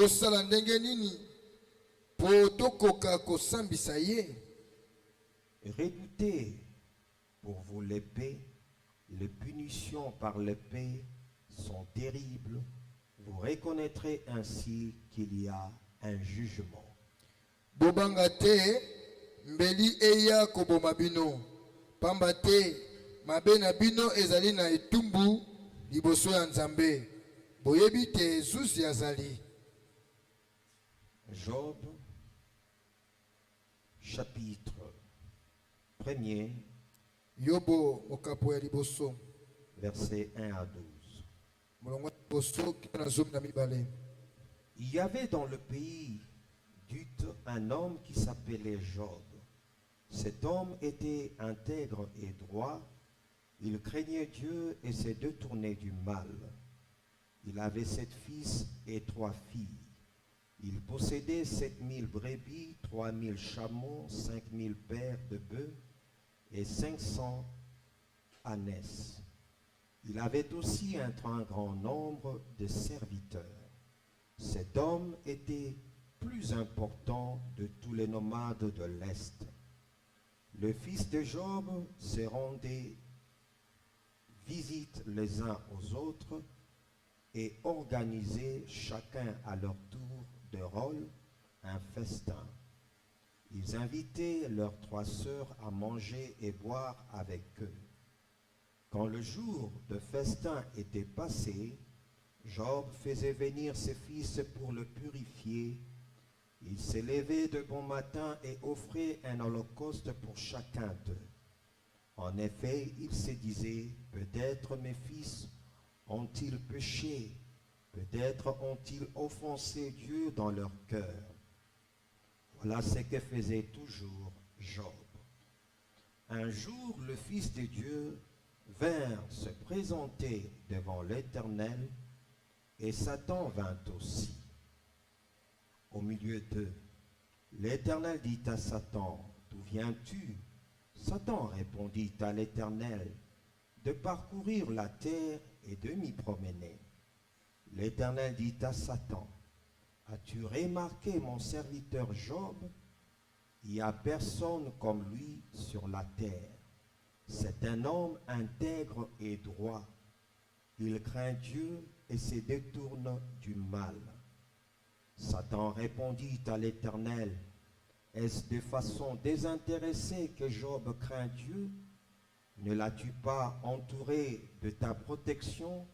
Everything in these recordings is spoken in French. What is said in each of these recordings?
tosala ndenge nini po tokoka kosambisa ye? Redoutez pour vous l'épée, les punitions par l'épée sont terribles. Vous reconnaîtrez ainsi qu'il y a un jugement. Bobanga te mbeli eya koboma bino, pamba te mabe na bino ezali na etumbu liboso ya Nzambe. Boyebi te zuzi azali. Job, chapitre 1er, Yobo mokapo ya liboso, versets 1 à 12. molongo ya liboso kino na zomi na mibale. Il y avait dans le pays d'Ut un homme qui s'appelait Job. Cet homme était intègre et droit. Il craignait Dieu et se détournait du mal. Il avait 7 fils et 3 filles. Il possédait 7000 brebis, 3000 chameaux, 5000 paires de bœufs et 500 ânesses. Il avait aussi un très grand nombre de serviteurs. Cet homme était plus important de tous les nomades de l'Est. Le fils de Job se rendait visite les uns aux autres et organisait chacun à leur tour de rôle un festin. Ils invitaient leurs 3 sœurs à manger et boire avec eux. Quand le jour de festin était passé, Job faisait venir ses fils pour le purifier. Il se levait de bon matin et offrait un holocauste pour chacun d'eux. En effet, il se disait, peut-être mes fils ont-ils péché, peut-être ont-ils offensé Dieu dans leur cœur. Voilà ce que faisait toujours Job. Un jour, le Fils de Dieu vint se présenter devant l'Éternel et Satan vint aussi. Au milieu d'eux, l'Éternel dit à Satan, d'où viens-tu? Satan répondit à l'Éternel, de parcourir la terre et de m'y promener. L'Éternel dit à Satan, as-tu remarqué mon serviteur Job? Il n'y a personne comme lui sur la terre. C'est un homme intègre et droit. Il craint Dieu et se détourne du mal. Satan répondit à l'Éternel, est-ce de façon désintéressée que Job craint Dieu? Ne l'as-tu pas entouré de ta protection,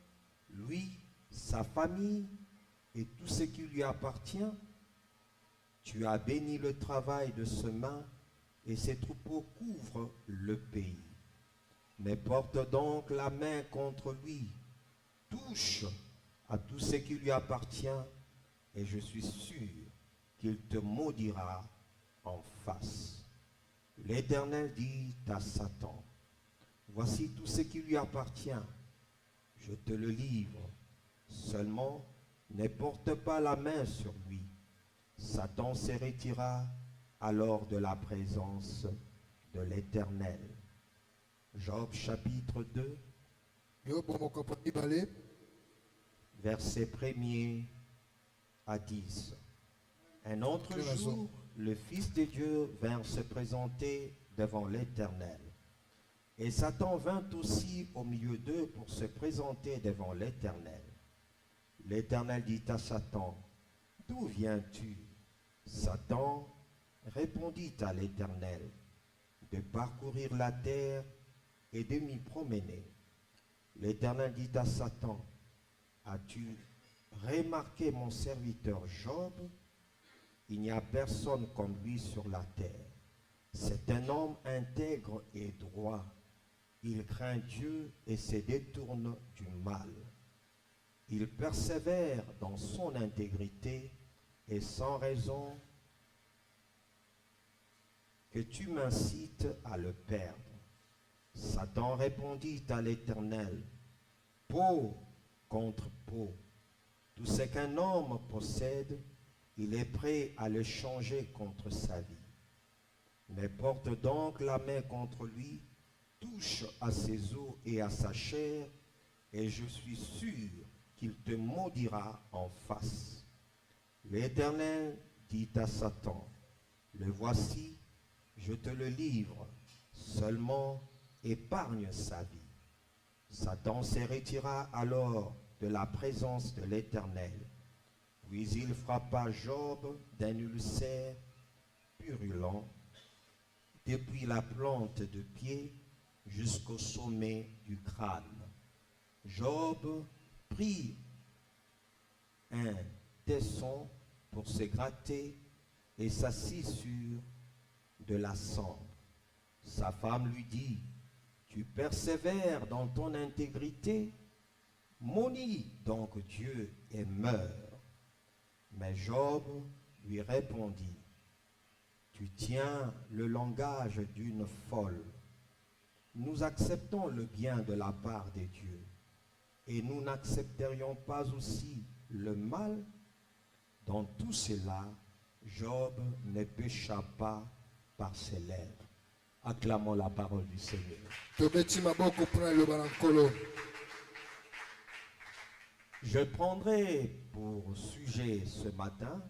lui, sa famille et tout ce qui lui appartient? Tu as béni le travail de ses mains et ses troupeaux couvrent le pays. Mais porte donc la main contre lui, touche à tout ce qui lui appartient et je suis sûr qu'il te maudira en face. L'Éternel dit à Satan, voici tout ce qui lui appartient, je te le livre, seulement ne porte pas la main sur lui. Satan se retira alors de la présence de l'Éternel. Job chapitre 2, versets 1er à 10. Un autre jour, le Fils de Dieu vint se présenter devant l'Éternel. Et Satan vint aussi au milieu d'eux pour se présenter devant l'Éternel. L'Éternel dit à Satan, d'où viens-tu? Satan répondit à l'Éternel, de parcourir la terre et de m'y promener. L'Éternel dit à Satan, as-tu remarqué mon serviteur Job? Il n'y a personne comme lui sur la terre. C'est un homme intègre et droit. Il craint Dieu et se détourne du mal. Il persévère dans son intégrité et sans raison que tu m'incites à le perdre. Satan répondit à l'Éternel, peau contre peau. Tout ce qu'un homme possède, il est prêt à le changer contre sa vie. Mais porte donc la main contre lui, touche à ses os et à sa chair, et je suis sûr qu'il te maudira en face. L'Éternel dit à Satan, le voici, je te le livre, seulement épargne sa vie. Satan se retira alors de la présence de l'Éternel. Puis il frappa Job d'un ulcère purulent, depuis la plante de pied jusqu'au sommet du crâne. Job prit un tesson pour se gratter et s'assit sur de la cendre. Sa femme lui dit, tu persévères dans ton intégrité, maudis donc Dieu et meurs. Mais Job lui répondit, tu tiens le langage d'une folle. Nous acceptons le bien de la part de Dieu, et nous n'accepterions pas aussi le mal. Dans tout cela, Job ne pécha pas par ses lèvres. Acclamons la parole du Seigneur. Je prendrai pour sujet ce matin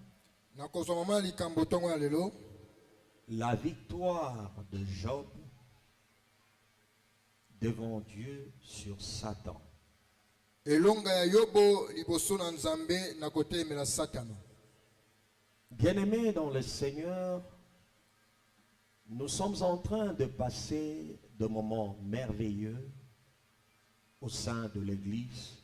la victoire de Job devant Dieu sur Satan. Bien-aimés dans le Seigneur, nous sommes en train de passer de moments merveilleux au sein de l'Église.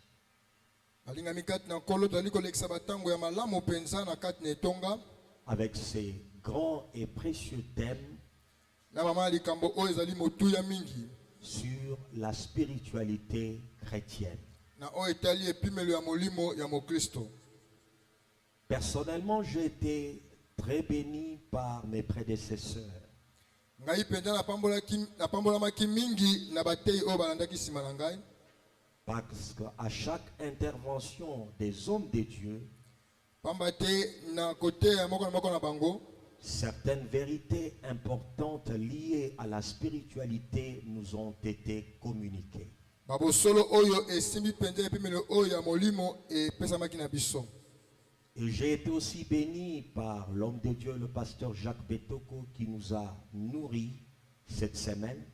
Avec ces grands et précieux thèmes sur la spiritualité chrétienne. Personnellement, j'ai été très béni par mes prédécesseurs. Parce qu'à chaque intervention des hommes de Dieu, certaines vérités importantes liées à la spiritualité nous ont été communiquées. Et j'ai été aussi béni par l'homme de Dieu, le pasteur Jacques Betoko, qui nous a nourris cette semaine.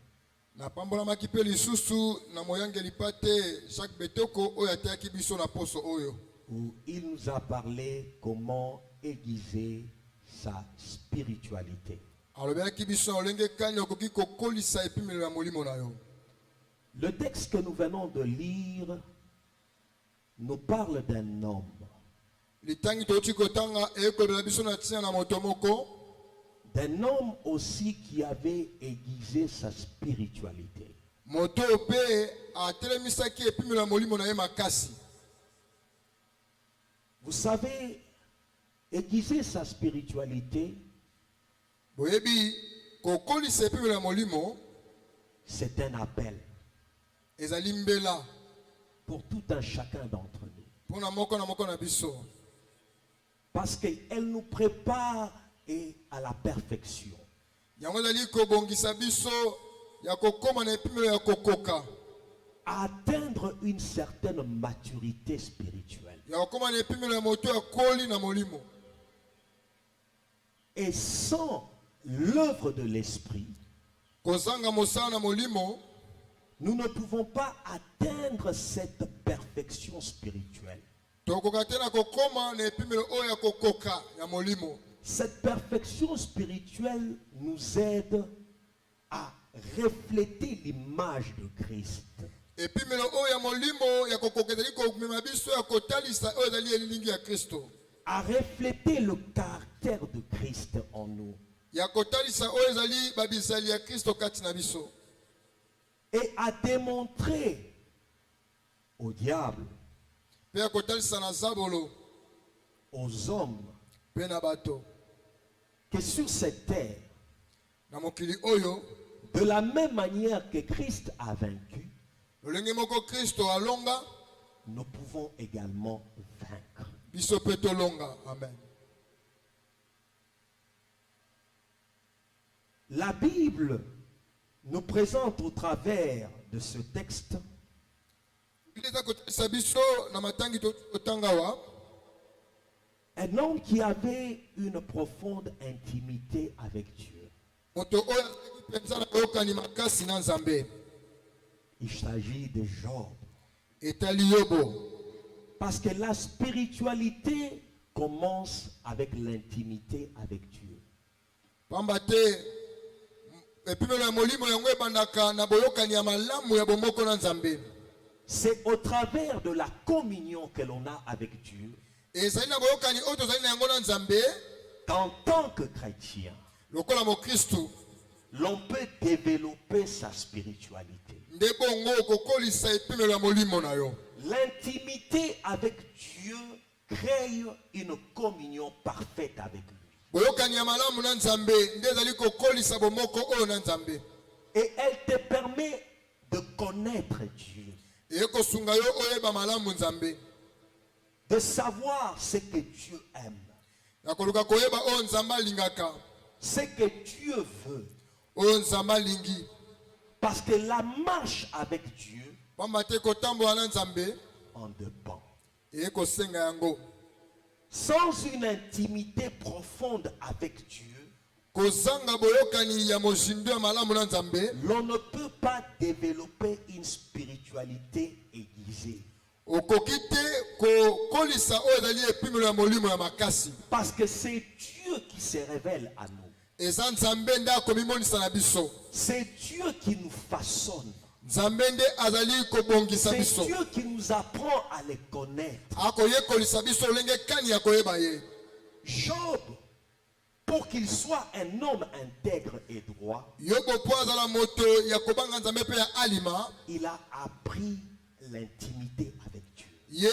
Où il nous a parlé comment aiguiser sa spiritualité. Le texte que nous venons de lire nous parle d'un homme. D'un homme aussi qui avait aiguisé sa spiritualité. Vous savez, aiguiser sa spiritualité, c'est un appel pour tout un chacun d'entre nous. Parce qu'elle nous prépare à la perfection. À atteindre une certaine maturité spirituelle. Et sans l'œuvre de l'esprit, nous ne pouvons pas atteindre cette perfection spirituelle. Cette perfection spirituelle nous aide à refléter l'image de Christ. À refléter le caractère de Christ en nous. Et à démontrer au diable, aux hommes, que sur cette terre, de la même manière que Christ a vaincu, nous pouvons également vaincre. Amen. La Bible nous présente au travers de ce texte Un homme qui avait une profonde intimité avec Dieu. moto oyo azalaki mpenza na boyokani makasi na Nzambe. Il s'agit de Job. Etali Yobo. Parce que la spiritualité commence avec l'intimité avec Dieu. Pamba te epimelo ya molimo yango ebandaka na boyokani ya malamu ya bomoko na Nzambe. C'est au travers de la communion que l'on a avec Dieu Ezali na boyokani oyo tozali na yango na Nzambe qu'en tant que chrétien, lokola mokristu l'on peut développer sa spiritualité. nde bongo okokolisa epimelo ya molimo na yo. L'intimité avec Dieu crée une communion parfaite avec lui. Boyokani ya malamu na Nzambe nde ezali kokolisa bomoko oyo na Nzambe. Et elle te permet de connaître Dieu, Ekosunga yo oyeba malamu Nzambe. de savoir ce que Dieu aime, Ya koluka koyeba oyo Nzambe alingaka, ce que Dieu veut. oyo Nzambe alingi. Parce que la marche avec Dieu Pamba te kotambola na Nzambe en dépend. ekosenga yango. Sans une intimité profonde avec Dieu, Kozanga boyokani ya mozindo ya malamu na Nzambe, l'on ne peut pas développer une spiritualité aiguisée. okoki te kokolisa oyo ezali epimelo ya molimo ya makasi. Parce que c'est Dieu qui se révèle à nous. Eza Nzambe nde akomimonisa na biso. C'est Dieu qui nous façonne. Nzambe nde azali kobongisa C'est biso. Dieu qui nous apprend à les connaître. Akoyekolisa biso lenge kani ya koyeba ye. Job, pour qu'il soit un homme intègre et droit, Yobo po azala moto ya kobanga Nzambe pe ya alima, il a appris l'intimité avec Dieu. ye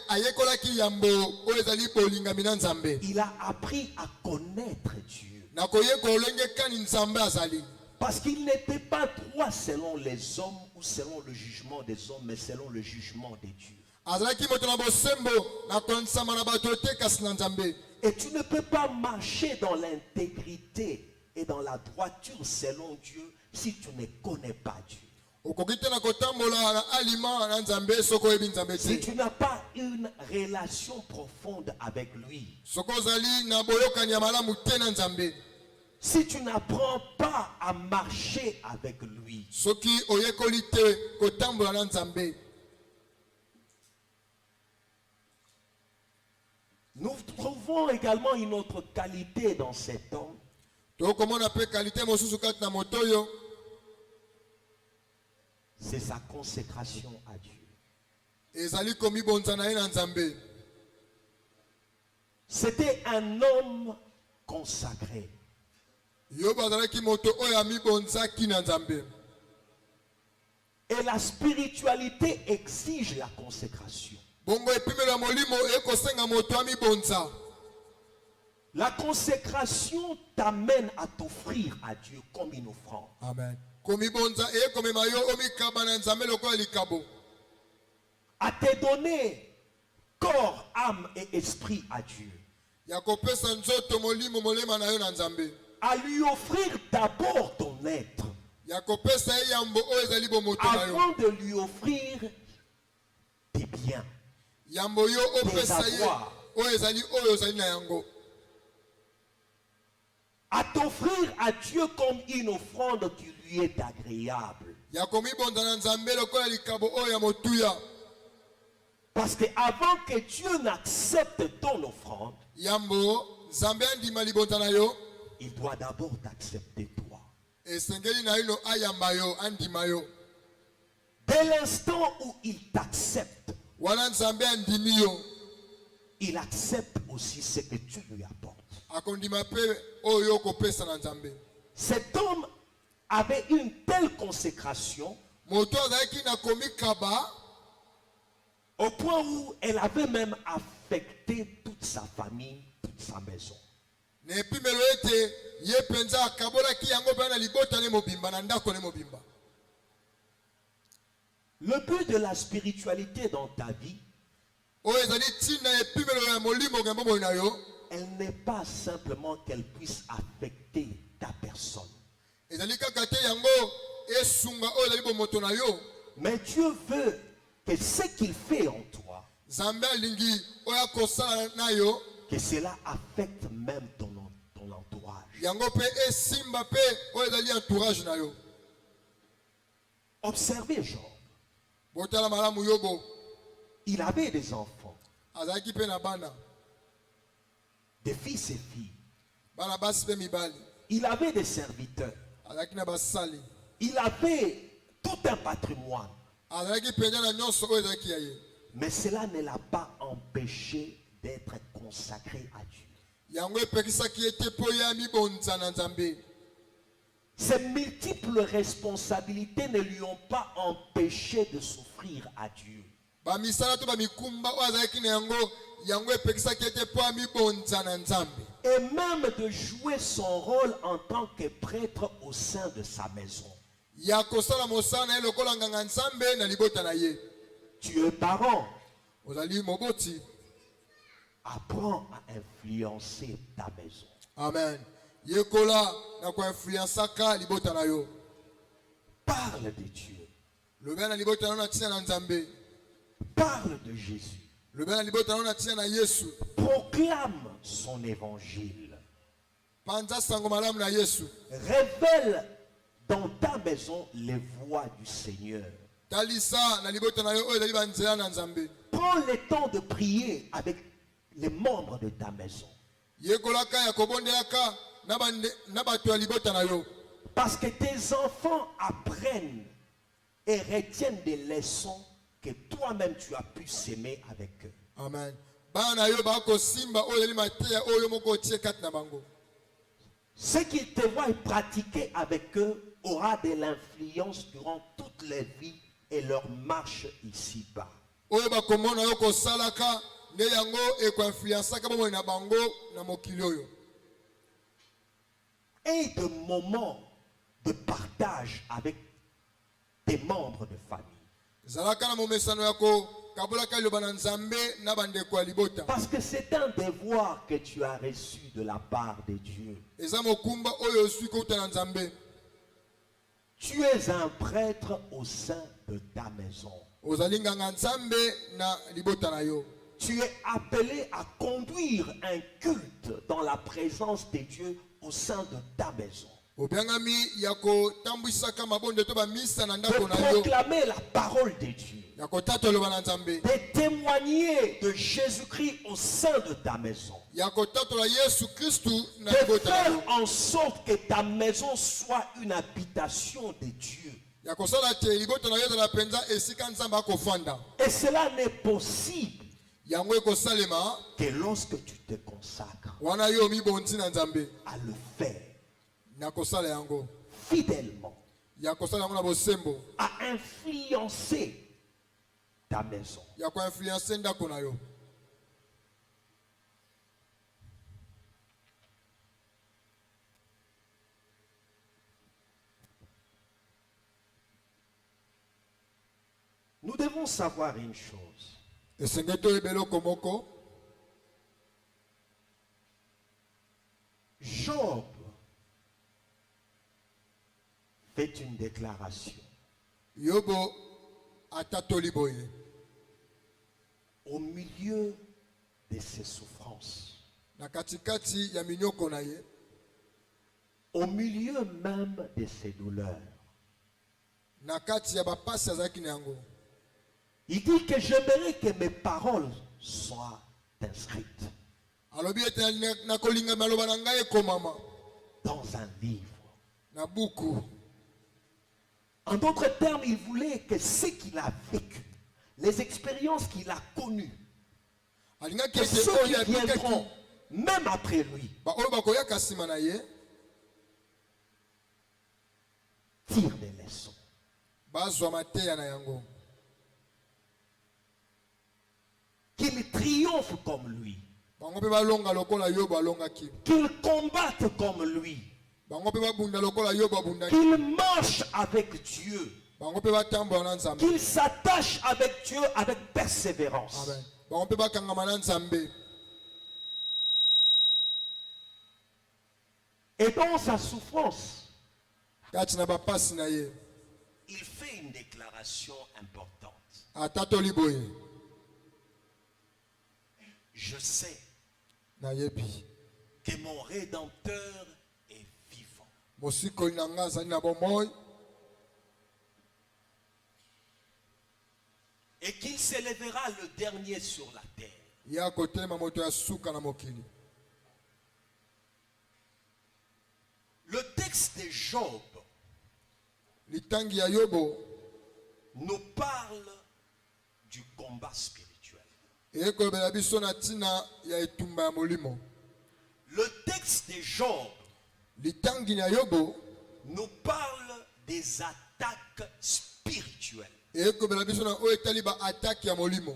ayekolaki yambo oyo ezali bolingami na Nzambe. Il a appris à connaître Dieu. Na koyekola lenge kani Nzambe azali. Parce qu'il n'était pas droit selon les hommes ou selon le jugement des hommes, mais selon le jugement de Dieu. Azalaki moto na bosembo na konsama na bato te kasi na Nzambe. Et tu ne peux pas marcher dans l'intégrité et dans la droiture selon Dieu si tu ne connais pas Dieu. Okoki te na kotambola na alima na Nzambe soko oyebi Nzambe Si te. tu n'as pas une relation profonde avec lui, Soko ozali na boyokani ya malamu te na Nzambe. si tu n'apprends pas à marcher avec lui, Soki oyekoli te kotambola na Nzambe. nous trouvons également une autre qualité dans cet homme. Tokomona pe kalite mosusu kati na moto oyo, C'est sa consécration à Dieu. ezali komibonza na ye na Nzambe. C'était un homme consacré. Yobo azalaki moto oyo amibonzaki na Nzambe. Et la spiritualité exige la consécration. Bongo epimelo ya molimo ekosenga moto amibonza. La consécration t'amène à t'offrir à Dieu comme une offrande. Amen. Komibonza ekomema yo omikaba na Nzambe lokola likabo. À te donner corps, âme et esprit à Dieu. Ya kopesa nzoto molimo molema na yo na Nzambe. À lui offrir d'abord ton être. Ya kopesa ye yambo oyo ezali bomoto na yo. Avant de lui offrir tes biens. Yambo yo opesa ye oyo ezali oyo ozali na yango. À t'offrir à Dieu comme une offrande qui lui est agréable. Ya komibonza na Nzambe lokola likabo oyo ya motuya. Parce que avant que Dieu n'accepte ton offrande, Yambo Nzambe andima libonza na yo. il doit d'abord t'accepter toi. Esengeli na ino ayamba yo andima yo. Dès l'instant où il t'accepte, Wana Nzambe andimi yo. il accepte aussi ce que tu lui apportes. Akondima pe oyo kopesa na Nzambe. Cet homme avait une telle consécration Moto azalaki na komikaba au point où elle avait même affecté toute sa famille, toute sa maison. na epimelo ete ye penza akabolaki yango mpe na libota ne mobimba na ndako ne mobimba. Le but de la spiritualité dans ta vie, Oyo ezali ntina epimelo ya molimo ngembo moi na yo. elle n'est pas simplement qu'elle puisse affecter ta personne. Ezali kaka te yango esunga oyo ezali bomoto na yo. Mais Dieu veut que ce qu'il fait en toi Nzambe alingi oyo akosala na yo que cela affecte même ton entourage. yango pe esimba pe oyo ezali entourage na yo. Observez Job. Botala malamu Yobo, Il avait des enfants, azalaki pe na bana, des fils et filles. bana basi pe mibali, Il avait des serviteurs. azalaki na basali, Il avait tout un patrimoine. azalaki penza na nyonso oyo ezalaki ya ye. Mais cela ne l'a pas empêché d'être consacré à Dieu. Yango epekisaki ete po ye amibonza na Nzambe. Ses multiples responsabilités ne lui ont pas empêché de s'offrir à Dieu. Bamisala to bamikumba oyo azalaki na yango, yango epekisaki ete po amibonza na Nzambe. Et même de jouer son rôle en tant que prêtre au sein de sa maison. Ya kosala mosala na ye lokola nganga Nzambe na libota na ye. Tu es parent. Ozali moboti. Apprends à influencer ta maison. Amen. Yekola na ko influensaka libota na yo. Parle de Dieu. Le bien na libota na tina na Nzambe. Parle de Jésus. Le bien na libota na tina na Yesu. Proclame son évangile. Panza sango malamu na Yesu. Révèle dans ta maison les voies du Seigneur. Talisa na libota na yo oyo ezali banzela na Nzambe. Prends le temps de prier avec les membres de ta maison. Yekolaka ya kobondelaka na bato ya libota na yo. Parce que tes enfants apprennent et retiennent des leçons que toi-même tu as pu s'aimer avec eux. Amen. Bana na yo bako simba oyo ezali mateya oyo moko tie kati na bango. Ce qu'ils te voient pratiquer avec eux aura de l'influence durant toute leur vie et leur marche ici-bas. Oyo bakomona yo kosalaka nde yango eko-influensaka bomoi na bango na mokili oyo. Et de moments de partage avec tes membres de famille. Zalaka na momesano ya kokabolaka liloba na Nzambe na bandeko ya libota. Parce que c'est un devoir que tu as reçu de la part de Dieu. Eza mokumba oyo osui kouta na Nzambe. Tu es un prêtre au sein de ta maison. Ozali nganga Nzambe na libota na yo. Tu es appelé à conduire un culte dans la présence de Dieu au sein de ta maison. Obiangami ya kotambwisaka mabonde to bamisa na De ndako na yo. proclamer la parole de Dieu. Ya kotata loba na Nzambe. De témoigner de Jésus-Christ au sein de ta maison. Ya kotata la Yesu Kristu na De libota na faire yo. en sorte que ta maison soit une habitation de Dieu. Ya kosala te libota na yo ezala penza esika Nzambe akofanda. Et cela n'est possible Yango ekosalema que lorsque tu te consacres wana yo mibonzi na Nzambe. à le faire Na kosala yango. fidèlement, Ya kosala yango na bosembo. à influencer ta maison. Ya ko-influencer ndako na yo. Nous devons savoir une chose. Esenge toyeba eloko moko. Job fait une déclaration. Yobo atatoli boye. Au milieu de ses souffrances, Na katikati ya minyoko na ye. au milieu même de ses douleurs, Na kati ya bapasi azalaki na yango. il dit que j'aimerais que mes paroles soient inscrites Alobi ete na kolinga maloba na ngai ekomama dans un livre. na buku. En d'autres termes, il voulait que ce qu'il a vécu, les expériences qu'il a connues, Alingaki que ete ceux oyo qui abikaki viendront, même après lui, ba oyo bakoyaka nsima na ye tirent des leçons. bazwa mateya na yango. Qu'ils triomphent comme lui, Bango mpe balonga lokola Yobo alongaki. qu'ils combattent comme lui, Bango mpe babunda lokola Yobo abundaki. qu'ils marchent avec Dieu, Bango mpe batambola na Nzambe. qu'ils s'attachent avec Dieu avec persévérance. Amen. Bango mpe bakangama na Nzambe. Et dans sa souffrance, Kati na bapasi na ye. il fait une déclaration importante. Atatoli boye. Je sais nayebi que mon Rédempteur est vivant. mosikoli na nga azali na bomoi Et qu'il s'élèvera le dernier sur la terre. ye akotelema moto ya suka na mokili. Le texte de Job Litangi ya Yobo nous parle du combat spirituel. ekolobela biso na ntina ya etumba ya molimo. Le texte de Job Litangi ya Yobo nous parle des attaques spirituelles. ekolobela biso na oyo etali ba ataki ya molimo.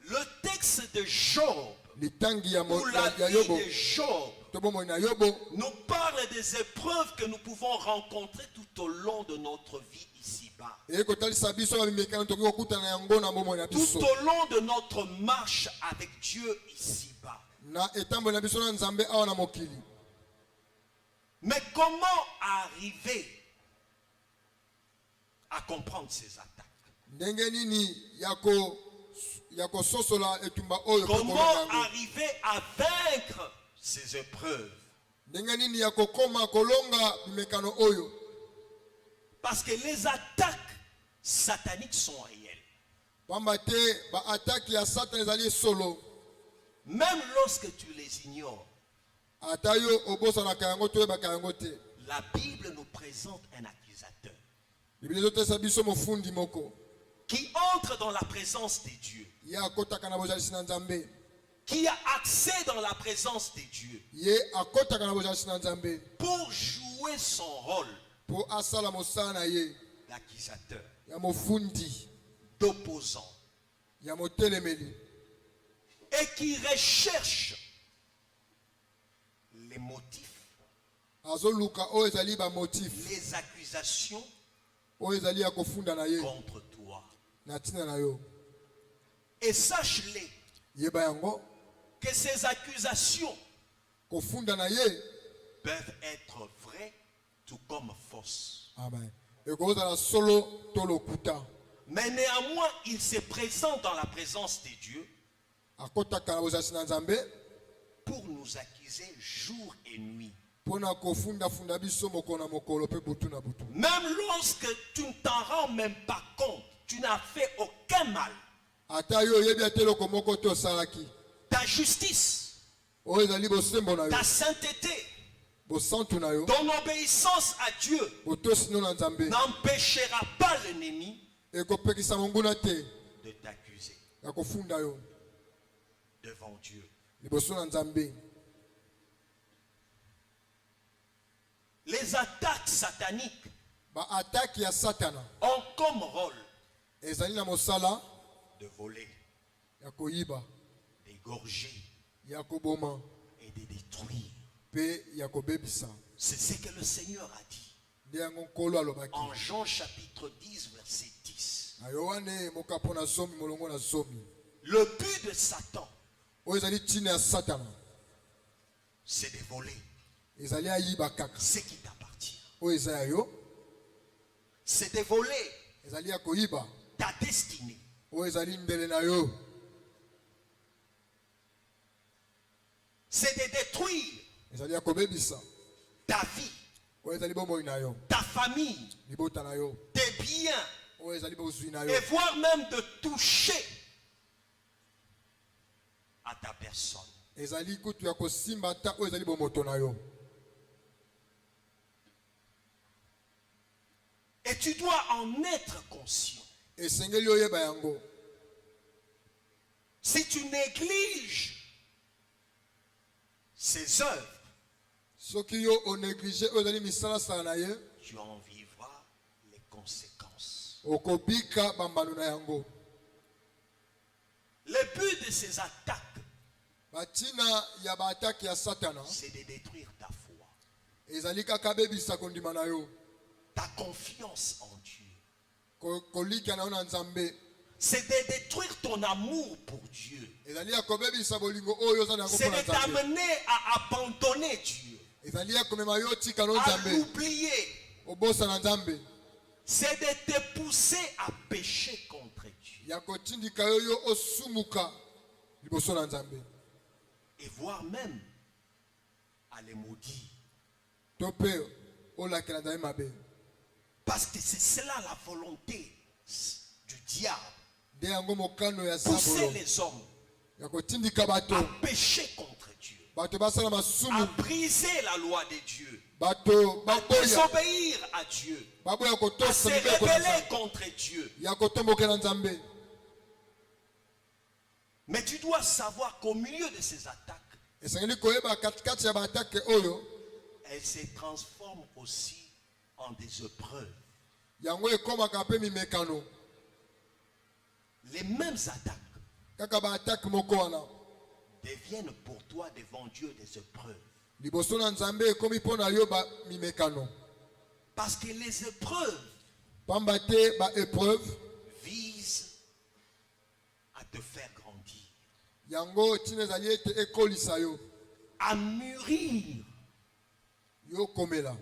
Le texte de Job, Litangi ya ou la ya vie Yobo de Job, to bomoi na Yobo nous parle des épreuves que nous pouvons rencontrer tout au long de notre vie ici-bas. ekotalisa biso bamimekano tokoki kokutana yango na bomoi na Tout biso au long de notre marche avec Dieu ici-bas. na etamboli na biso na Nzambe awa na mokili. Mais comment arriver à comprendre ces attaques? Ndenge nini ya kososola etumba oyo Comment kokolonga yango? arriver à vaincre ces épreuves? Ndenge nini ya kokoma kolonga bimekano oyo? Parce que les attaques sataniques sont réelles. Pamba te ba ataki ya Satan ezali solo. Même lorsque tu les ignores, Ata yo obosanaka yango to yebaka yango te. la Bible nous présente un accusateur Biblia ezotesa biso mofundi moko qui entre dans la présence de Dieu, ye akotaka na bozalisi na Nzambe. qui a accès dans la présence de Dieu Ye akotaka na bozalisi na Nzambe pour jouer son rôle po asala mosala na ye d'accusateur, ya mofundi d'opposant, ya motelemeli et qui recherche les motifs, azoluka oyo ezali ba motif les accusations oyo ezali ya kofunda na ye contre toi. na ntina na yo. Et sache-les Yeba yango que ces accusations kofunda na ye peuvent être vraies tout comme fausses. amen ekozala solo to lokuta. Mais néanmoins, il se présente dans la présence de Dieu Akotaka na bozalisi na Nzambe pour nous accuser jour et nuit. mpona kofunda biso mokolo na mokolo pe butu na butu. Même lorsque tu ne t'en rends même pas compte, tu n'as fait aucun mal. Ata yo oyebi ate eloko moko te osalaki Ta justice, oyo ezali bosembo na yo ta sainteté, bosantu na yo ton obéissance à Dieu botosi no na Nzambe n'empêchera pas l'ennemi ekopekisa monguna te de t'accuser ya kofunda yo devant Dieu. liboso na Nzambe. Les attaques sataniques Ba ataki ya Satana ont comme rôle ezali na mosala de voler, ya koyiba, d'égorger ya koboma et de détruire. pe ya kobebisa. C'est ce que le Seigneur a dit Nde yango Nkolo alobaki en Jean chapitre 10, verset 10. na Yohane mokapo na zomi molongo na zomi. Le but de Satan, Oyo ezali ntina ya Satana c'est de voler ezali ayiba kaka ce qui t'appartient. oyo eza ya yo, C'est de voler ezali ya koyiba ta destinée. oyo ezali mbele na yo, C'est de détruire ezali ya kobebisa ta vie, oyo ezali bomoi na yo, ta famille, libota na yo tes biens, oyo ezali bozwi na yo, et voire même de toucher à ta personne. ezali kutu ya kosimba ata oyo ezali bomoto na yo. Et tu dois en être conscient. Esengeli oyeba yango. Si tu négliges ces œuvres, Soki yo onéglige oyo ezali misala sala na ye, tu en vivras les conséquences. okobika bambano na yango. Le but de ces attaques, Batina ya baataki ya Satana c'est de détruire ta foi, ezali kaka bebisa kondima na yo, ta confiance en Dieu. kolika na yo na Nzambe. C'est de détruire ton amour pour Dieu. Ezali ya kobebisa bolingo oyo oza na yango C'est mpona de Nzambe. t'amener à abandonner Dieu, Ezali ya komema yo tika no à Nzambe, l'oublier. obosa na Nzambe. C'est de te pousser à pécher contre Dieu. Ya kotindika yo yo osumuka liboso na Nzambe. et voire même à les maudire. to mpe olakela nzambe mabe. Parce que c'est cela la volonté du diable. Nde yango mokano ya Pousser sabolo les hommes ya kotindika bato à pécher contre Dieu, bato basala à masumu briser la loi de Dieu, bato à baboya désobéir à Dieu, baboya à se kotosa mibeko na rebeller Nzambe, contre Dieu. ya kotombokela nzambe. Mais tu dois savoir qu'au milieu de ces attaques, esengeli koyeba katikati ya baatake oyo elles se transforment aussi en des épreuves. yango ekomaka mpe mimekano Les mêmes attaques kaka baatake moko wana deviennent pour toi devant Dieu des épreuves. liboso na nzambe ekomi mpo na yo mimekano Parce que les épreuves pamba te baépreuve visent à te faire grandir, yango ntina ezali ete ekolisa yo à mûrir, yo komela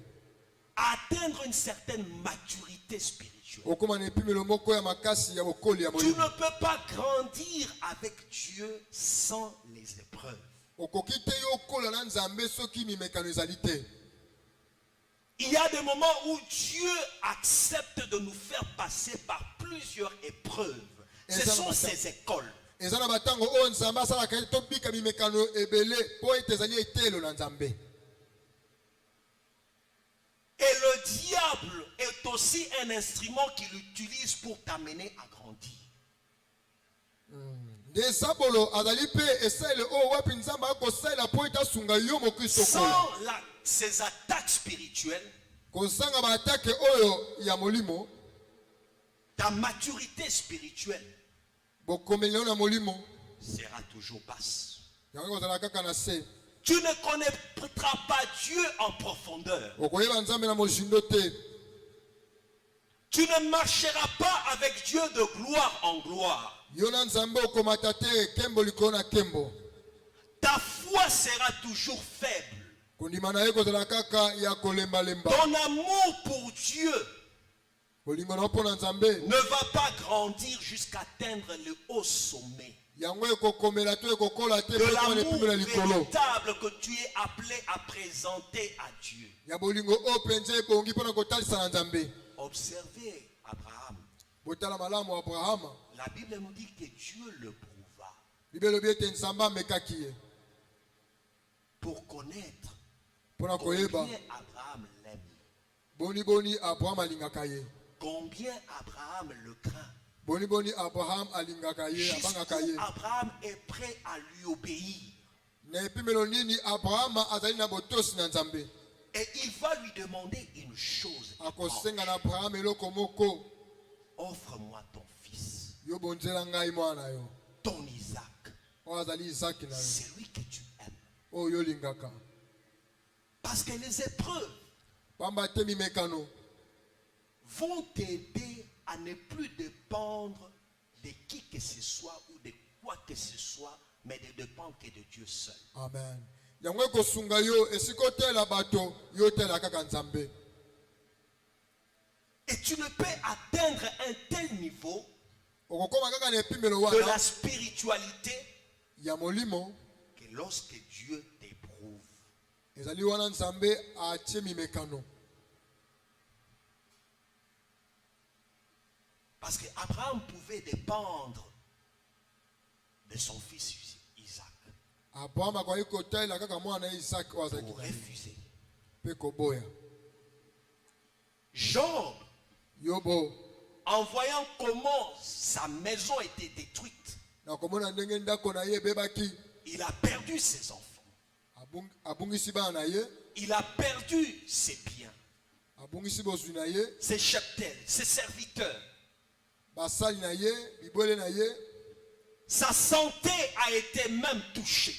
à atteindre une certaine maturité spirituelle. okóma na epimelo moko ya makasi ya bokoli ya Tu molimo. ne peux pas grandir avec Dieu sans les épreuves. okoki te yo okola na nzambe soki mimekano ezali te. Il y a des moments où Dieu accepte de nous faire passer par plusieurs épreuves. Ce sont ces écoles. eza na batango oyo nzambe asalaka ete tobika mimekano ebele mpo ete ezali etelo na nzambe. Et le diable est aussi un instrument qu'il utilise pour t'amener à grandir. nde sabolo azali mpe esalele oyo wapi nzambe akosalela mpo ete asunga yo mokristo kola Sans ces attaques spirituelles, kosanga baatake oyo ya molimo ta maturité spirituelle bokomeli na yo na molimo sera toujours basse. yango kozala kaka na se. Tu ne connaîtras pas Dieu en profondeur. okoyeba nzambe na mozindo te. Tu ne marcheras pas avec Dieu de gloire en gloire. yo na nzambe okomata te kembo likolo na kembo. Ta foi sera toujours faible. kondima na ye kozala kaka ya kolembalemba. Ton amour pour Dieu bolingo na yo mpo na nzambe ne va pas grandir jusqu'à atteindre le haut sommet. yango ekokomela to ekokola te De mpe koma na l'amour epimelo ya likolo véritable que tu es appelé à présenter à Dieu. ya bolingo oyo mpenza ebongi mpo na kotalisa na nzambe. Observez Abraham. botala malamu abrahama La Bible nous dit que Dieu le prouva bible elobi ete nzambe amekaki ye pour connaître mpo na koyeba combien Abraham l'aime, boniboni abraham alingaka ye. combien Abraham le craint. boniboni abraham alingaka ye abangaka ye. Jusqu'où Abraham est prêt à lui obéir. na epimelo nini abrahama azali na botosi na nzambe. Et il va lui demander une chose. akosenga na abraham eloko moko. Offre-moi ton fils, yo bonzela ngai mwana yo ton Isaac, oyo azali isaki na yo celui que tu aimes. oyo yolingaka. Parce que les épreuves pamba te mimekano vont t'aider à ne plus dépendre de qui que ce soit ou de quoi que ce soit, mais de dépendre que de Dieu seul. amen. yango ekosunga yo esika otela bato yo otela kaka nzambe. Et tu ne peux atteindre un tel niveau okokoma kaka na epimelo de wana la spiritualité ya molimo que lorsque Dieu t'éprouve. ezali wana nzambe atie mimekano. Parce qu'Abraham pouvait dépendre de son fils Isaac abraham akoki kotalela kaka mwana na isaki oyo azalaki pour na ye refuser. mpe koboya. Job, yobo en voyant comment sa maison était détruite, na komona ndenge ndako na ye ebebaki il a perdu ses enfants, abungisi bana na ye il a perdu ses biens, abungisi bozwi na ye ses cheptels, ses serviteurs. basali na ye bibwele na ye Sa santé a été même touchée.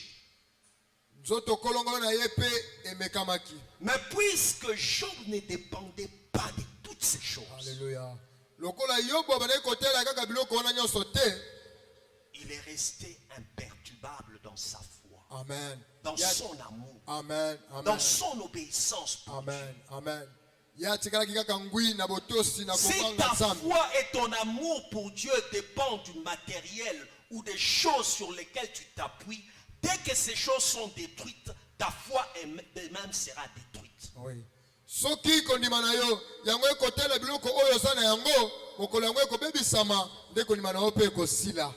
nzoto kolongolo na ye mpe emekamaki. Mais puisque Job ne dépendait pas de toutes ces choses, Alléluia. lokola yobo abandaki kotalela kaka biloko wana nyonso te. il est resté imperturbable dans sa foi, Amen. dans Ya- son amour, Amen. dans Amen. son obéissance pour Dieu. Amen. Amen. Ye atikalaki kaka ngwi na botosi na Si kobanga ta nzambe. foi et ton amour pour Dieu dépendent du matériel ou des choses sur lesquelles tu t'appuies, dès que ces choses sont détruites, ta foi elle-même sera détruite. Oui. Soki kondima na yo yango ekotela biloko oyo oza na yango mokolo yango ekobebisama nde kondima na yo mpe ekosila.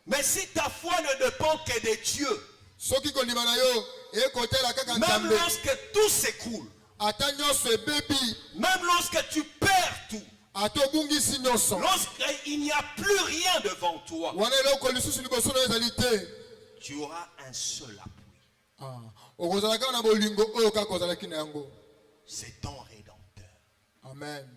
Mais si ta foi ne dépend que de Dieu, Soki kondima na yo ekotela kaka même Nzambe lorsque tout s'écroule, ata nyonso ebebi même lorsque tu perds tout, ata obungisi nyonso lorsqu'il n'y a plus rien devant toi, wana eloko lisusu liboso na yo ezali te, tu auras un seul appui. okozala kaka na bolingo oyo kaka ozalaki na yango. C'est ton Rédempteur. Amen.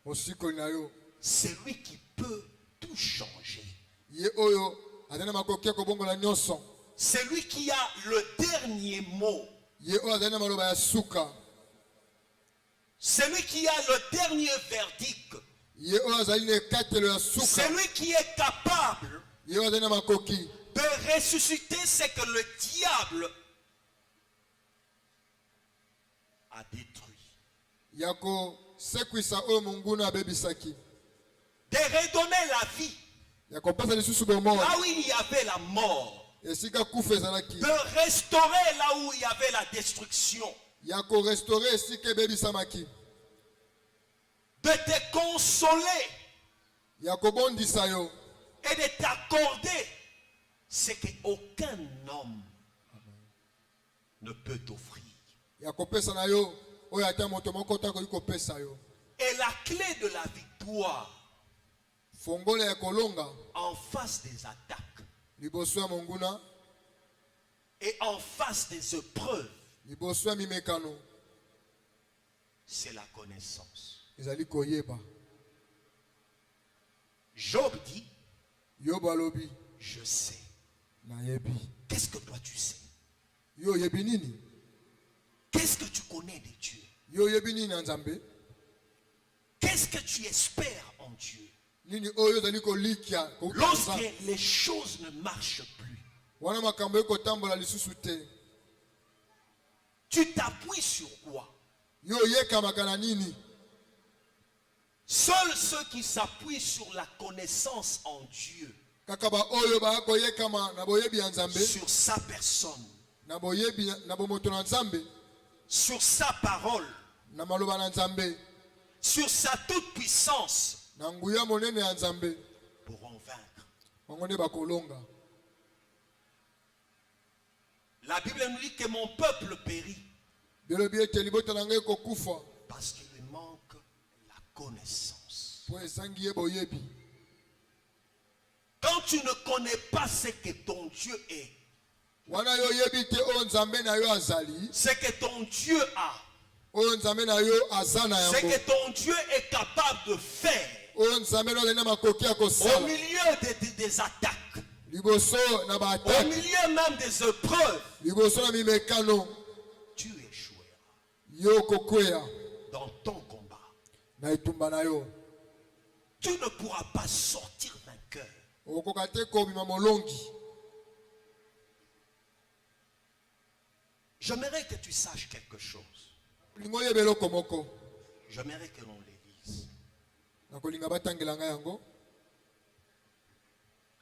Mosikoli na yo C'est lui qui peut tout changer. ye oyo azali na makoki ya kobongola nyonso, C'est lui qui a le dernier mot. ye oyo azali na maloba ya suka, C'est lui qui a le dernier verdict. ye oyo azali na ekatelo ya C'est suka, lui qui est capable ye oyo azali na makoki de ressusciter ce que le diable a détruit. ya kosekwisa oyo monguna abebisaki, De redonner la vie ya kopesa lisusu bomoi là où il y avait la mort. esika kufa ezalaki, De restaurer là où il y avait la destruction. ya korestore esika ebebisamaki, De te consoler ya kobondisa yo et de t'accorder ce qu'aucun homme ne peut t'offrir. ya kopesa na yo oyo ata moto moko te akoki kopesa yo. Et la clé de la victoire Fongola ya kolonga en face des attaques liboso ya monguna, et en face des épreuves, liboso ya mimekano, c'est la connaissance. ezali koyeba. Job dit, Yobo alobi je sais. nayebi. Qu'est-ce que toi tu sais? Yo yebi nini? Qu'est-ce que tu connais de Dieu? Yo yebi nini na Nzambe? Qu'est-ce que tu espères en Dieu? Nini oyo ezali kolikia Lorsque les choses ne marchent plus, wana makambo ekotambola lisusu te, tu t'appuies sur quoi? yo yekamaka na nini? Seuls ceux qui s'appuient sur la connaissance en Dieu, Kaka ba oyo bakoyekama na boyebi ya Nzambe, sur sa personne, na boyebi na bomoto na Nzambe, sur sa parole, na maloba na Nzambe, sur sa toute puissance, na nguya monene ya Nzambe, pourront vaincre. bango nde bakolonga. La Bible nous dit que mon peuple périt Belobi ete libota na ngai ekokufa parce qu'il lui manque la connaissance. po esangi ye boyebi. Quand tu ne connais pas ce que ton Dieu est, Wana yo yebi te oyo Nzambe na yo azali, ce que ton Dieu a, oyo Nzambe na yo aza na ce yango, que ton Dieu est capable de faire oyo Nzambe na yo azali na makoki ya au kosala milieu des attaques, liboso na au baatake, milieu même des épreuves, liboso na mimekano, tu échoueras yo okokweya dans ton combat. na etumba na yo. Tu ne pourras pas sortir vainqueur. Okoka te kobima molongi. J'aimerais que tu saches quelque chose. Lingo yeba eloko moko, J'aimerais que l'on le lise. nakolinga batangela ngai yango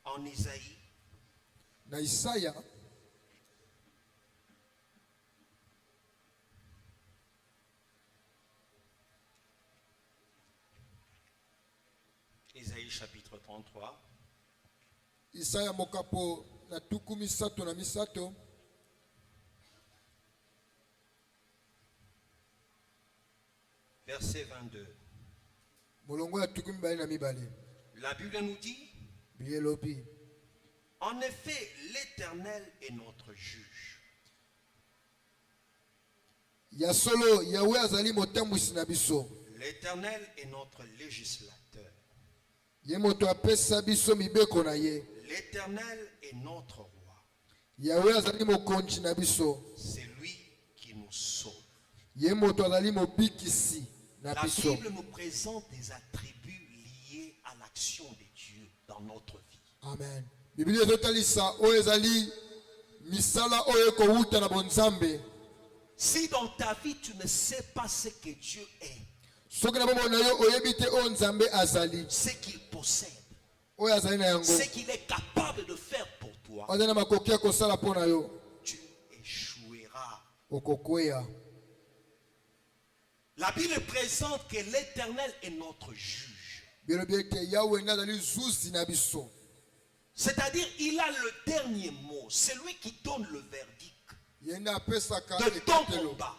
En Isaïe, na Isaya Isaïe chapitre 33, Isaya mokapo na tuku misato na misato, verset 22. molongo ya tuku mibale na mibale. La Bible nous dit, Bielobi en effet, l'Éternel est notre juge. ya solo yawe azali motambwisi na biso, L'Éternel est notre législateur. ye moto apesa biso mibeko na ye. L'Éternel est notre roi. Yawe azali mokonzi na biso, C'est lui qui nous sauve. ye moto azali mobikisi na La biso. Bible nous présente des attributs liés à l'action de Dieu dans notre vie. Amen. Biblia ezotalisa oyo ezali misala oyo ekowuta na bonzambe. Si dans ta vie tu ne sais pas ce que Dieu est, Soki na bomoi na yo oyebi te oyo Nzambe azali, ce qu'il possède, oyo azali na yango, ce qu'il est capable de faire pour toi, toi, Ozana makoki ya kosala pona yo. tu échoueras. Okokweya. La Bible présente que l'Éternel est notre juge. Bilobi ete Yahweh nazali zuzi na biso. C'est-à-dire, il a le dernier mot. C'est lui qui donne le verdict Yenda apesaka de ton ekatelo. combat,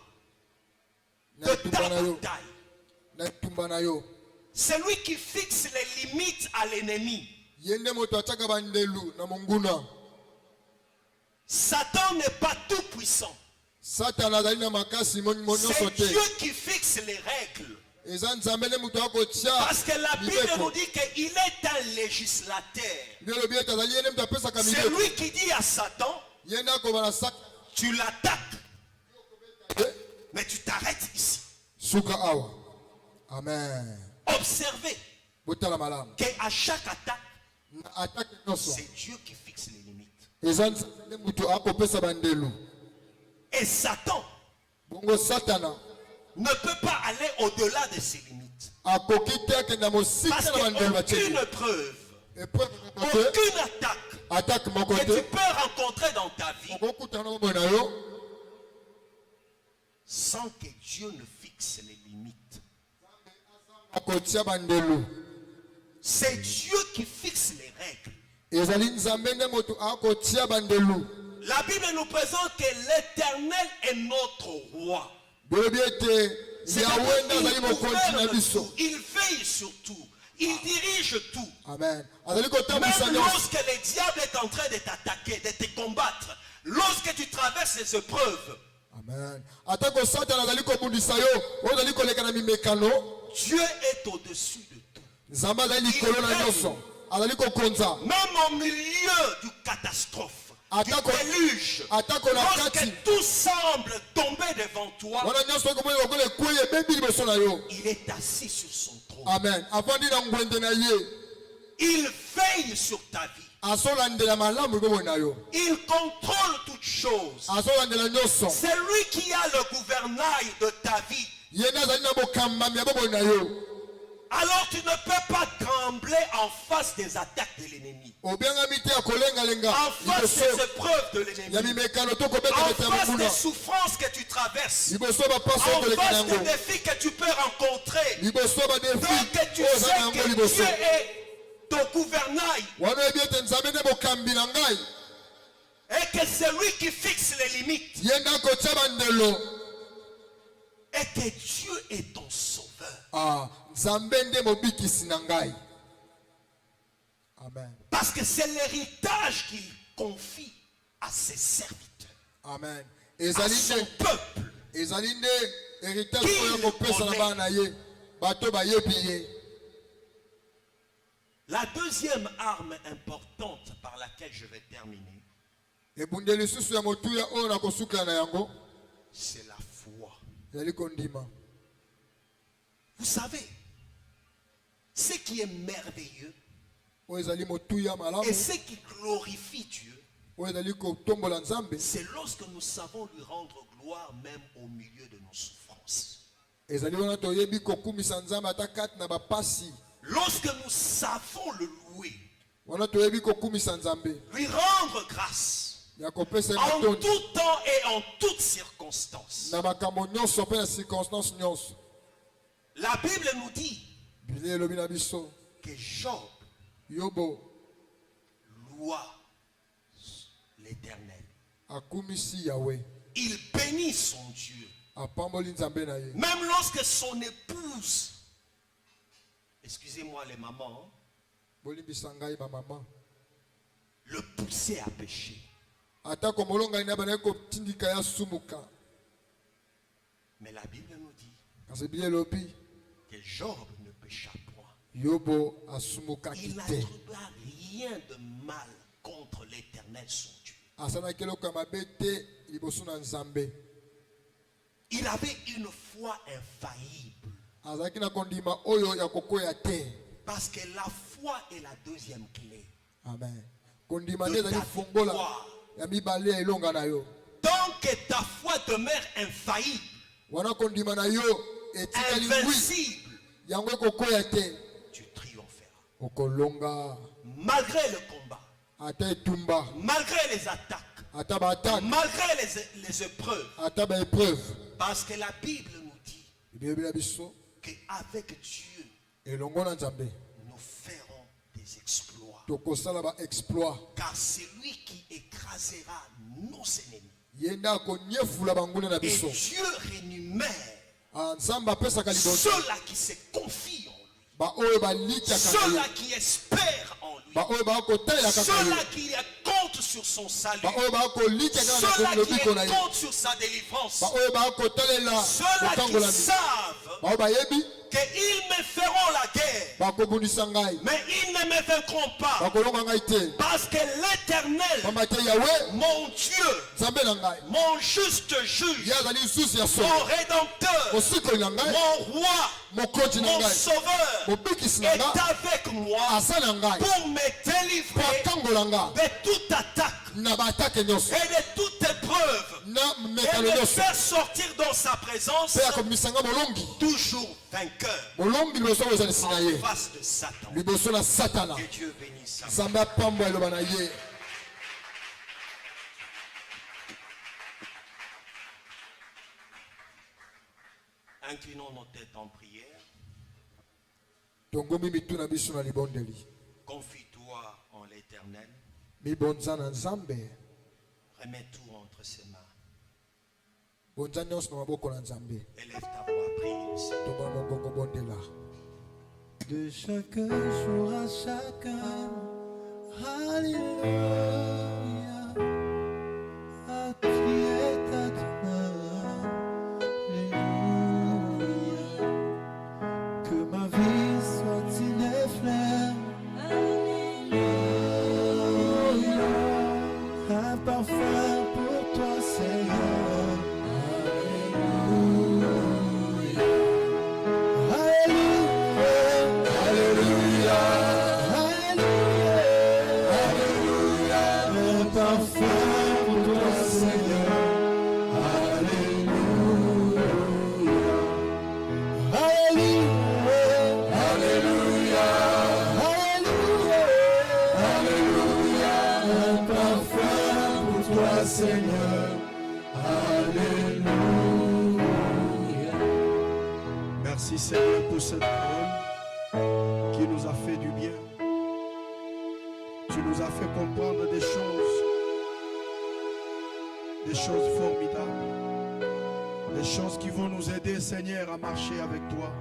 Na de etumba ta na yo. bataille. Na etumba na yo. C'est lui qui fixe les limites à l'ennemi. Yende moto ataka bandelu na monguna. Satan n'est pas tout puissant. Satan azali na makasi monyoso C'est te. Dieu qui fixe les règles. Eza nzambe nde moto akotia. Parce que la Bible mibeko. nous dit qu'il est un législateur. Bilobi ete azali yende moto apesaka C'est mibeko. lui qui dit à Satan, Yende akobana sak. tu l'attaques, mais tu t'arrêtes ici. Suka awa. Amen. Observez Botala malamu. qu'à chaque attaque, Na atake nyonso. c'est Dieu qui fixe les limites. Eza nzambe nde moto akopesa bandelu. Et Satan Bongo Satana ne peut pas aller au-delà de ses limites. akoki te akenda mosika Parce na bandelu batie. qu'aucune preuve, Epreuve moko te. aucune attaque Attaque moko que te. tu peux rencontrer dans ta vie Okokutana na bomoi na yo. sans que Dieu ne fixe les limites. Akotia bandelu. C'est Dieu qui fixe les règles. Ezali nzambe nde moto akotia bandelu. La Bible nous présente que l'Éternel est notre roi. Bilobi ete Yahweh nde azali Il mokonzi na gouverne biso. tout, il veille sur tout, il dirige tout. Amen. Azali kotambwisa Même nyonso. lorsque le diable est en train de t'attaquer, de te combattre, lorsque tu traverses ces épreuves, Amen. Atako Satana azali kobundisa yo. Oyo azali koleka na mimekano. Dieu est au-dessus de tout. Nzambe azali likolo na nyonso. Azali kokonza. Même au milieu du catastrophe, du Atako- déluge, atako na kati. lorsque tout semble tomber devant toi, Wana nyonso okomoni lokola ekwei ebebi liboso na yo. il est assis sur son trône. Amen. Avandi na ngwende na ye. Il veille sur ta vie. Azolandela malamu bomoi na yo. Il contrôle toutes choses. Azolandela nyonso. C'est lui qui a le gouvernail de ta vie. Ye nde azali na bokambami ya bomoi na yo. Alors tu ne peux pas trembler en face des attaques de l'ennemi. Obiangami te ya kolengalenga En face liboso des épreuves de ya l'ennemi. mimekano to kobeta En beta ya face monguna. des souffrances que tu traverses. Liboso bapaso En koleka na face des yango. défis que tu peux rencontrer. Liboso badefi Donc que tu oyo oza sais na yango que liboso. Dieu est ton gouvernail. Wana oyebi ete nzambe nde bokambi na ngai. Et que c'est lui qui fixe les limites. Ye nde akotia bandelo. Et que Dieu est ton sauveur. Ah, nzambe nde mobikisi na ngai. Amen. Parce que c'est l'héritage qu'il confie à ses serviteurs. Amen. À Ezali son nde peuple. ezali nde héritage Qui oyo le akopesa na connaît? bana na ye. Bato bayebi ye. La deuxième arme importante par laquelle je vais terminer, Ebundeli lisusu ya motuya oyo nakosukela na yango c'est la foi. ezali kondima. Vous savez, ce qui est merveilleux Oyo ezali motuya malamu et ce qui glorifie Dieu, oyo ezali kotombola nzambe c'est lorsque nous savons lui rendre gloire même au milieu de nos souffrances. ezali wana toyebi kokumisa nzambe ata kati na bapasi. Lorsque nous savons le louer, Wana toyebi kokumisa nzambe lui rendre grâce ya kopesa ye en matondi tout temps et en toutes circonstances. na makambo nyonso mpe na circonstance nyonso. La Bible nous dit Biblia elobi na biso que Job Yobo loua l'Éternel. akumisi Yawe, Il bénit son Dieu. apamboli nzambe na ye. Même lorsque son épouse, excusez-moi les mamans, Bolimbisa ngai bamama le poussait à pécher. atako molongai na bana kotindika ya sumuka. Mais la Bible nous dit Kasi Biblia elobi que Job ne pécha point. Yobo asumukaki Il te. n'attribuea rien de mal contre l'Éternel son Dieu. Asanaki eloko ya mabe te liboso na nzambe. Il avait une foi infaillible. Azalaki na kondima oyo ya kokoya te. Parce que la foi est la deuxième clé. Amen. Kondima De nde ezali ta fongola victoire. ya mibale ya elonga na yo. Tant que ta foi demeure infaillible, Wana kondima na yo etikali ngwi invincible, yango ekokoya te. tu triompheras. Okolonga Malgré le combat, ata etumba, malgré les attaques, ata baattaque, malgré les épreuves. ata baépreuve. Parce que la Bible nous dit Bible na biso qu'avec Dieu, elongo na Nzambe nous ferons des exploits. tokosala baexploit. Car c'est lui qui écrasera nos ennemis. Ye nde akonyefula banguna na Et biso. Dieu rémunère Nzambe apesaka liboso ceux-là qui se confient en lui, baoyo balikiaka ceux-là ye, qui espèrent en lui, baoyo bakotelaka ceux-là ye, qui comptent sur son salut, baoyo bakolikiaka na ceux-là lobiko na qui ye, comptent sur sa délivrance, baoyo bakotelela ceux-là qui kotambolami, savent bao bayebi qu'ils me feront la guerre, bakobundisa ngai, mais ils ne me vaincront pas. bakolonga ngai te, Parce que l'Éternel, pamba te Yawe mon Dieu, Nzambe na ngai mon juste juge, ye azali susi ya mon solo, rédempteur, mosikoli na ngai, mon roi, mokonzi na mon ngai, sauveur, mobikisi na est ngai, avec moi aza na ngai pour me po délivrer atangola nga de toute attaque na baatake nyonso et de toute épreuve na et mekano me nyonso, faire sortir dans sa présence mpe akomisa nga molongi, toujours vainqueur molongi liboso oyo ezalisi na ye, en face de Satan. liboso na satana. Que Dieu bénisse sa Nzambe apambwa eloba na ye. Inclinons nos têtes en prière. Tongombi mitu na biso na libondeli. Confie-toi en l'Éternel. Mibonza na Nzambe. Remets tout entre ses mains. Bonza nyonso na maboko na Nzambe. Élève ta voix, prie le Seigneur. Tomba mongongo bondela. De chaque jour à chacun, alléluia, à qui est ta demeure, alléluia, que ma vie soit une fleur, alléluia, un parfum pour toi Seigneur, alléluia, alléluia. Parfum pour toi Seigneur, alléluia, alléluia, alléluia, alléluia, un parfum pour toi Seigneur, alléluia. Merci Seigneur pour cette parole qui nous a fait du bien. Tu nous as fait comprendre des choses formidables, des choses qui vont nous aider, Seigneur, à marcher avec toi.